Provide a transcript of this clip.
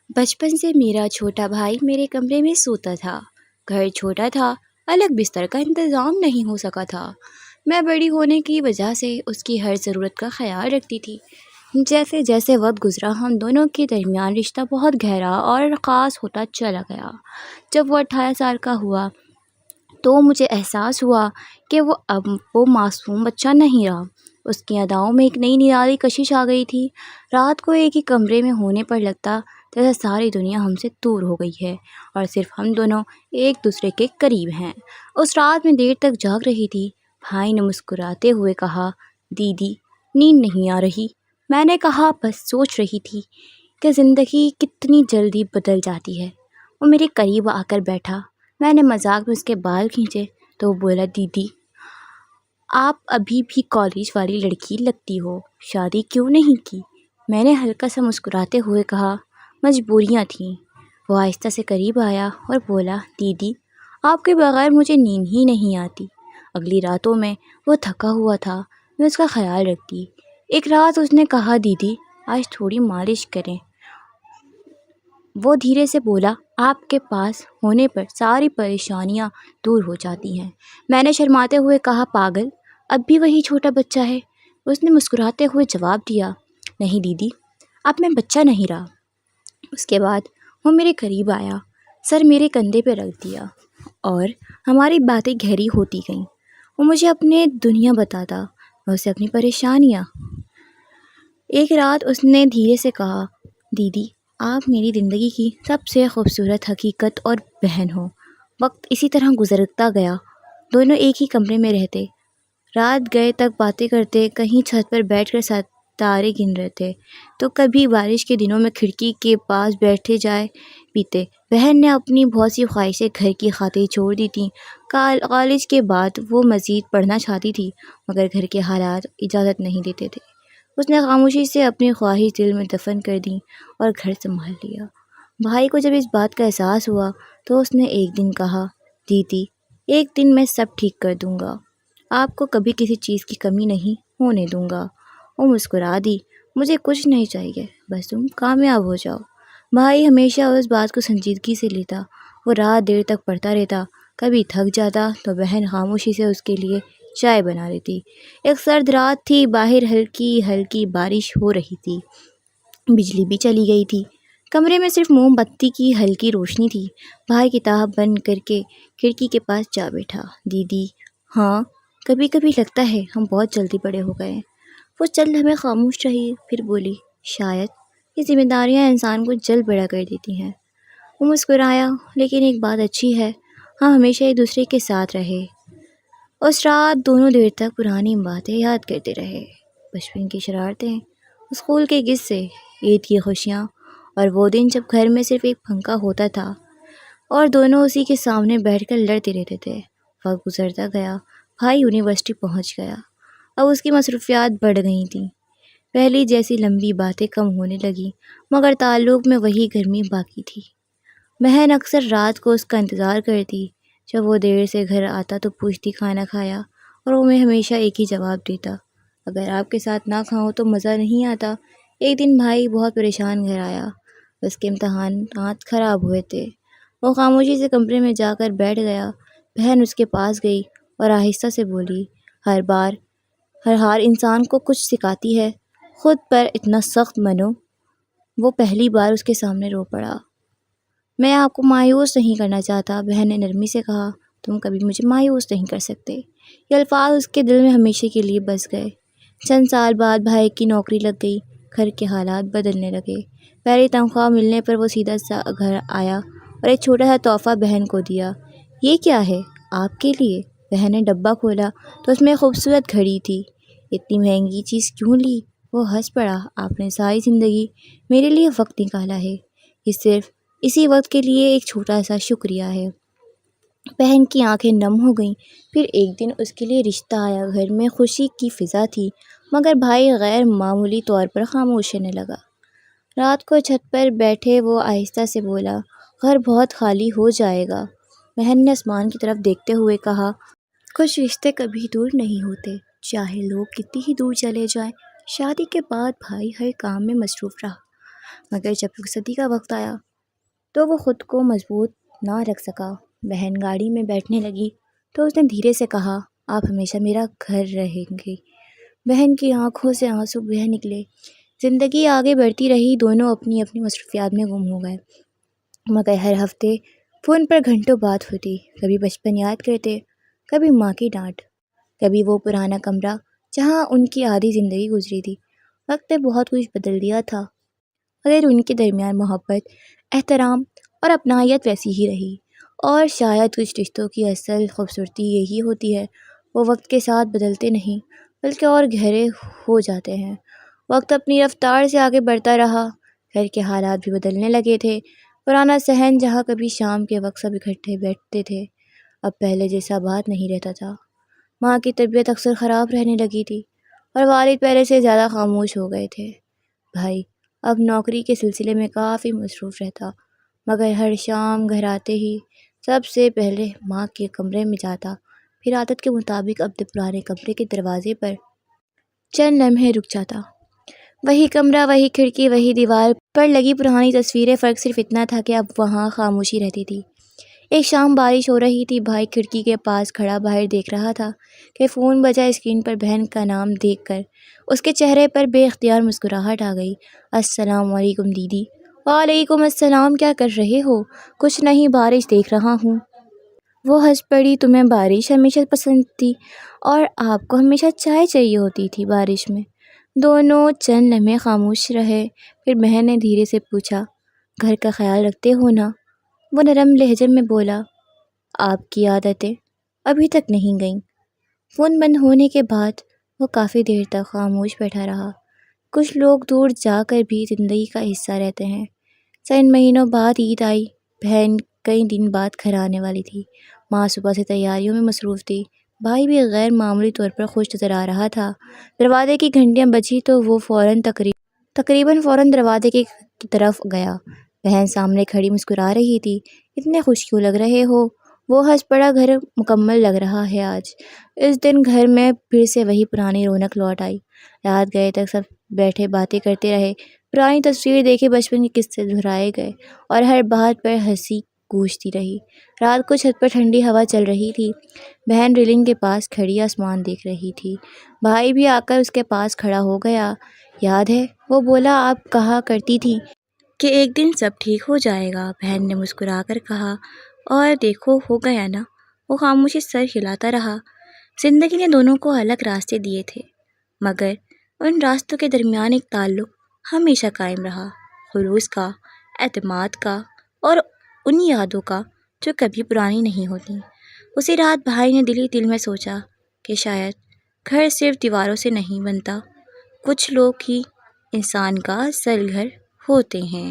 بچپن سے میرا چھوٹا بھائی میرے کمرے میں سوتا تھا۔ گھر چھوٹا تھا، الگ بستر کا انتظام نہیں ہو سکا تھا۔ میں بڑی ہونے کی وجہ سے اس کی ہر ضرورت کا خیال رکھتی تھی۔ جیسے جیسے وقت گزرا ہم دونوں کے درمیان رشتہ بہت گہرا اور خاص ہوتا چلا گیا۔ جب وہ 18 سال کا ہوا تو مجھے احساس ہوا کہ اب وہ معصوم بچہ نہیں رہا۔ اس کی اداؤں میں ایک نئی نرالی کشش آ گئی تھی۔ رات کو ایک ہی کمرے میں ہونے پر لگتا جیسے ساری دنیا ہم سے دور ہو گئی ہے اور صرف ہم دونوں ایک دوسرے کے قریب ہیں۔ اس رات میں دیر تک جاگ رہی تھی۔ بھائی نے مسکراتے ہوئے کہا، دیدی نیند نہیں آ رہی؟ میں نے کہا، بس سوچ رہی تھی کہ زندگی کتنی جلدی بدل جاتی ہے۔ وہ میرے قریب آ کر بیٹھا۔ میں نے مذاق میں اس کے بال کھینچے تو وہ بولا، دیدی آپ ابھی بھی کالج والی لڑکی لگتی ہو، شادی کیوں نہیں کی؟ میں نے ہلکا سا مسکراتے ہوئے کہا، مجبوریاں تھیں۔ وہ آہستہ سے قریب آیا اور بولا، دیدی آپ کے بغیر مجھے نیند ہی نہیں آتی۔ اگلی راتوں میں وہ تھکا ہوا تھا، میں اس کا خیال رکھتی۔ ایک رات اس نے کہا، دیدی آج تھوڑی مالش کریں۔ وہ دھیرے سے بولا، آپ کے پاس ہونے پر ساری پریشانیاں دور ہو جاتی ہیں۔ میں نے شرماتے ہوئے کہا، پاگل، اب بھی وہی چھوٹا بچہ ہے۔ اس نے مسکراتے ہوئے جواب دیا، نہیں دیدی، اب میں بچہ نہیں رہا۔ اس کے بعد وہ میرے قریب آیا، سر میرے کندھے پہ رکھ دیا اور ہماری باتیں گہری ہوتی گئیں۔ وہ مجھے اپنی دنیا بتاتا، میں اسے اپنی پریشانیاں۔ ایک رات اس نے دھیرے سے کہا، دیدی آپ میری زندگی کی سب سے خوبصورت حقیقت اور بہن ہو۔ وقت اسی طرح گزرتا گیا، دونوں ایک ہی کمرے میں رہتے، رات گئے تک باتیں کرتے، کہیں چھت پر بیٹھ کر ستارے گن رہے تھے تو کبھی بارش کے دنوں میں کھڑکی کے پاس بیٹھے چائے پیتے۔ بہن نے اپنی بہت سی خواہشیں گھر کی خاطر چھوڑ دی تھیں۔ کالج کے بعد وہ مزید پڑھنا چاہتی تھی مگر گھر کے حالات اجازت نہیں دیتے تھے۔ اس نے خاموشی سے اپنی خواہش دل میں دفن کر دی اور گھر سنبھال لیا۔ بھائی کو جب اس بات کا احساس ہوا تو اس نے ایک دن کہا، دیدی ایک دن میں سب ٹھیک کر دوں گا، آپ کو کبھی کسی چیز کی کمی نہیں ہونے دوں گا۔ وہ مسکرا دی، مجھے کچھ نہیں چاہیے، بس تم کامیاب ہو جاؤ۔ بھائی ہمیشہ اس بات کو سنجیدگی سے لیتا۔ وہ رات دیر تک پڑھتا رہتا، کبھی تھک جاتا تو بہن خاموشی سے اس کے لیے چائے بنا دیتی۔ ایک سرد رات تھی، باہر ہلکی ہلکی بارش ہو رہی تھی، بجلی بھی چلی گئی تھی، کمرے میں صرف موم بتی کی ہلکی روشنی تھی۔ بھائی کتاب بند کر کے کھڑکی کے پاس جا بیٹھا، دیدی ہاں کبھی کبھی لگتا ہے ہم بہت جلدی بڑے ہو گئے۔ وہ چند لمحے خاموش رہی، پھر بولی، شاید یہ ذمہ داریاں انسان کو جلد بڑا کر دیتی ہیں۔ وہ مسکرایا، لیکن ایک بات اچھی ہے، ہم ہمیشہ ایک دوسرے کے ساتھ رہے۔ اس رات دونوں دیر تک پرانی باتیں یاد کرتے رہے، بچپن کی شرارتیں، اسکول کے قصے، عید کی خوشیاں اور وہ دن جب گھر میں صرف ایک پنکھا ہوتا تھا اور دونوں اسی کے سامنے بیٹھ کر لڑتے رہتے تھے۔ وقت گزرتا گیا، بھائی یونیورسٹی پہنچ گیا، اب اس کی مصروفیات بڑھ گئی تھیں۔ پہلی جیسی لمبی باتیں کم ہونے لگیں مگر تعلق میں وہی گرمی باقی تھی۔ بہن اکثر رات کو اس کا انتظار کرتی، جب وہ دیر سے گھر آتا تو پوچھتی، کھانا کھایا؟ اور وہ میں ہمیشہ ایک ہی جواب دیتا، اگر آپ کے ساتھ نہ کھاؤں تو مزہ نہیں آتا۔ ایک دن بھائی بہت پریشان گھر آیا، اس کے امتحانات خراب ہوئے تھے۔ وہ خاموشی سے کمرے میں جا کر بیٹھ گیا۔ بہن اس کے پاس گئی اور آہستہ سے بولی، ہر ہار انسان کو کچھ سکھاتی ہے، خود پر اتنا سخت منو۔ وہ پہلی بار اس کے سامنے رو پڑا۔ میں آپ کو مایوس نہیں کرنا چاہتا، بہن نے نرمی سے کہا، تم کبھی مجھے مایوس نہیں کر سکتے۔ یہ الفاظ اس کے دل میں ہمیشہ کے لیے بس گئے۔ چند سال بعد بھائی کی نوکری لگ گئی، گھر کے حالات بدلنے لگے۔ پہلی تنخواہ ملنے پر وہ سیدھا سا گھر آیا اور ایک چھوٹا سا تحفہ بہن کو دیا۔ یہ کیا ہے؟ آپ کے لیے۔ بہن نے ڈبہ کھولا تو اس میں ایک خوبصورت گھڑی تھی۔ اتنی مہنگی چیز کیوں لی؟ وہ ہنس پڑا، آپ نے ساری زندگی میرے لیے وقت نکالا ہے، یہ صرف اسی وقت کے لیے ایک چھوٹا سا شکریہ ہے۔ بہن کی آنکھیں نم ہو گئیں۔ پھر ایک دن اس کے لیے رشتہ آیا، گھر میں خوشی کی فضا تھی مگر بھائی غیر معمولی طور پر خاموش رہنے لگا۔ رات کو چھت پر بیٹھے وہ آہستہ سے بولا، گھر بہت خالی ہو جائے گا۔ بہن نے آسمان کی طرف دیکھتے ہوئے کہا، کچھ رشتے کبھی دور نہیں ہوتے، چاہے لوگ کتنی ہی دور چلے جائیں۔ شادی کے بعد بھائی ہر کام میں مصروف رہا، مگر جب رخصتی کا وقت آیا تو وہ خود کو مضبوط نہ رکھ سکا۔ بہن گاڑی میں بیٹھنے لگی تو اس نے دھیرے سے کہا، آپ ہمیشہ میرا گھر رہیں گی۔ بہن کی آنکھوں سے آنسو بہہ نکلے۔ زندگی آگے بڑھتی رہی، دونوں اپنی اپنی مصروفیات میں گم ہو گئے، مگر ہر ہفتے فون پر گھنٹوں بات ہوتی۔ کبھی بچپن یاد کرتے، کبھی ماں کی ڈانٹ، کبھی وہ پرانا کمرہ جہاں ان کی آدھی زندگی گزری تھی۔ وقت نے بہت کچھ بدل دیا تھا، مگر ان کے درمیان محبت، احترام اور اپنائیت ویسی ہی رہی۔ اور شاید کچھ رشتوں کی اصل خوبصورتی یہی ہوتی ہے، وہ وقت کے ساتھ بدلتے نہیں بلکہ اور گہرے ہو جاتے ہیں۔ وقت اپنی رفتار سے آگے بڑھتا رہا، گھر کے حالات بھی بدلنے لگے تھے۔ پرانا صحن جہاں کبھی شام کے وقت سب اکٹھے بیٹھتے تھے، اب پہلے جیسا بات نہیں رہتا تھا۔ ماں کی طبیعت اکثر خراب رہنے لگی تھی اور والد پہلے سے زیادہ خاموش ہو گئے تھے۔ بھائی اب نوکری کے سلسلے میں کافی مصروف رہتا، مگر ہر شام گھر آتے ہی سب سے پہلے ماں کے کمرے میں جاتا، پھر عادت کے مطابق اپنے پرانے کمرے کے دروازے پر چند لمحے رک جاتا۔ وہی کمرہ، وہی کھڑکی، وہی دیوار پر لگی پرانی تصویریں، فرق صرف اتنا تھا کہ اب وہاں خاموشی رہتی تھی۔ ایک شام بارش ہو رہی تھی، بھائی کھڑکی کے پاس کھڑا باہر دیکھ رہا تھا کہ فون بجا۔ اسکرین پر بہن کا نام دیکھ کر اس کے چہرے پر بے اختیار مسکراہٹ آ گئی۔ السلام علیکم دیدی۔ وعلیکم السلام، کیا کر رہے ہو؟ کچھ نہیں، بارش دیکھ رہا ہوں۔ وہ ہنس پڑی، تمہیں بارش ہمیشہ پسند تھی اور آپ کو ہمیشہ چائے چاہیے ہوتی تھی بارش میں۔ دونوں چند لمحے خاموش رہے، پھر بہن نے دھیرے سے پوچھا، گھر کا خیال رکھتے ہو نا؟ وہ نرم لہجے میں بولا، آپ کی عادتیں ابھی تک نہیں گئیں۔ فون بند ہونے کے بعد وہ کافی دیر تک خاموش بیٹھا رہا۔ کچھ لوگ دور جا کر بھی زندگی کا حصہ رہتے ہیں۔ چند مہینوں بعد عید آئی، بہن کئی دن بعد گھر آنے والی تھی۔ ماں صبح سے تیاریوں میں مصروف تھی، بھائی بھی غیر معمولی طور پر خوش نظر آ رہا تھا۔ دروازے کی گھنٹیاں بجی تو وہ تقریباً فوراً دروازے کی طرف گیا۔ بہن سامنے کھڑی مسکرا رہی تھی۔ اتنے خوش کیوں لگ رہے ہو؟ وہ ہنس پڑا، گھر مکمل لگ رہا ہے آج۔ اس دن گھر میں پھر سے وہی پرانی رونق لوٹ آئی۔ رات گئے تک سب بیٹھے باتیں کرتے رہے، پرانی تصویریں دیکھی، بچپن کے قصے دہرائے گئے اور ہر بات پر ہنسی گونجتی رہی۔ رات کو چھت پر ٹھنڈی ہوا چل رہی تھی، بہن ریلنگ کے پاس کھڑی آسمان دیکھ رہی تھی۔ بھائی بھی آ کر اس کے پاس کھڑا ہو گیا۔ یاد ہے، وہ بولا، آپ کہا کرتی تھی کہ ایک دن سب ٹھیک ہو جائے گا۔ بہن نے مسکرا کر کہا، اور دیکھو ہو گیا نا۔ وہ خاموشی سر ہلاتا رہا۔ زندگی نے دونوں کو الگ راستے دیے تھے، مگر ان راستوں کے درمیان ایک تعلق ہمیشہ قائم رہا، خلوص کا، اعتماد کا اور ان یادوں کا جو کبھی پرانی نہیں ہوتی۔ اسی رات بھائی نے دل ہی دل میں سوچا کہ شاید گھر صرف دیواروں سے نہیں بنتا، کچھ لوگ ہی انسان کا اصل گھر ہوتے ہیں۔